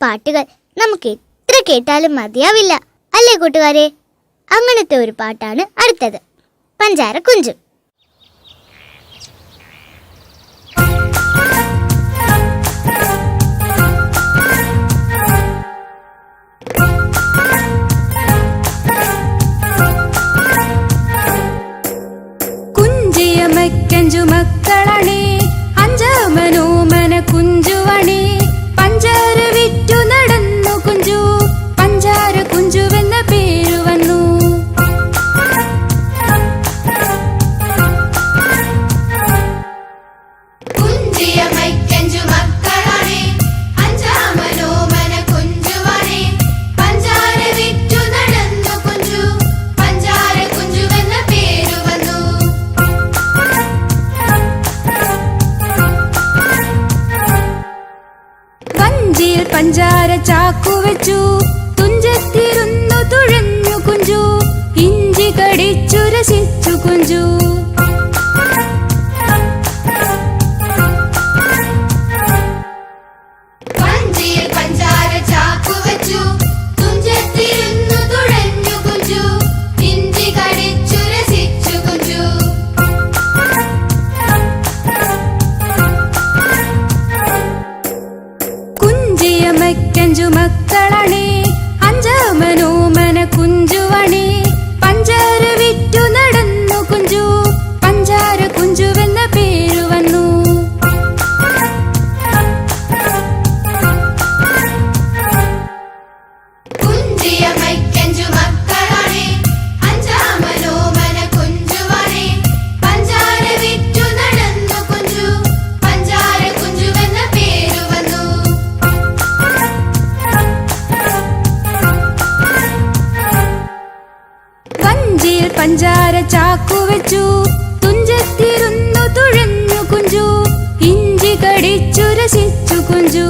പാട്ടുകൾ നമുക്ക് എത്ര കേട്ടാലും മതിയാവില്ല, അല്ലേ കൂട്ടുകാരെ? അങ്ങനത്തെ ഒരു പാട്ടാണ് അടുത്തത്, പഞ്ചാര കുഞ്ചു. കുഞ്ചിയമക്കഞ്ചു മക്കളണേ, അഞ്ചാമനോമന കുഞ്ചുവണേ, പഞ്ചാര വിറ്റു നടന്നു കുഞ്ചു, പഞ്ചാര കുഞ്ചുവെന്ന പേരു വന്നു. കുഞ്ചിയമക്കഞ്ചു മക്കളണേ, അഞ്ചാമനോമന കുഞ്ചുവണേ, പഞ്ചാര വിറ്റു നടന്നു കുഞ്ചു, പഞ്ചാര കുഞ്ചുവെന്ന പേരു വന്നു. വഞ്ചിയിൽ പഞ്ചാര ചാക്കു വെച്ചു, തുഞ്ചത്തിരുന്നു തുഴഞ്ഞു കുഞ്ചു, ഇഞ്ചി കടിച്ചു രസിച്ചു കുഞ്ചു. വഞ്ചിയിൽ പഞ്ചാര ചാക്കു വെച്ചു, തുഞ്ചത്തിരുന്നു തുഴഞ്ഞു കുഞ്ചു, ഇഞ്ചി കടിച്ചു രസിച്ചു കുഞ്ചു. കുഞ്ചിയമക്കഞ്ചു മക്കളണേ, അഞ്ചാമനോമന കുഞ്ചുവണേ, പഞ്ചാര വിറ്റു നടന്നു കുഞ്ചു, പഞ്ചാര കുഞ്ചുവെന്ന പേരു വന്നു. കുഞ്ചിയമക്കഞ്ചു മക്കളണേ, അഞ്ചാമനോമന കുഞ്ചുവണേ, പഞ്ചാര വിറ്റു നടന്നു കുഞ്ചു, പഞ്ചാര കുഞ്ചുവെന്ന പേരു വന്നു. വഞ്ചിയിൽ പഞ്ചാര ചാക്കു വെച്ചു, തുഞ്ചത്തിരുന്നു തുഴഞ്ഞു കുഞ്ചു, ഇഞ്ചി കടിച്ചു രസിച്ചു കുഞ്ചു.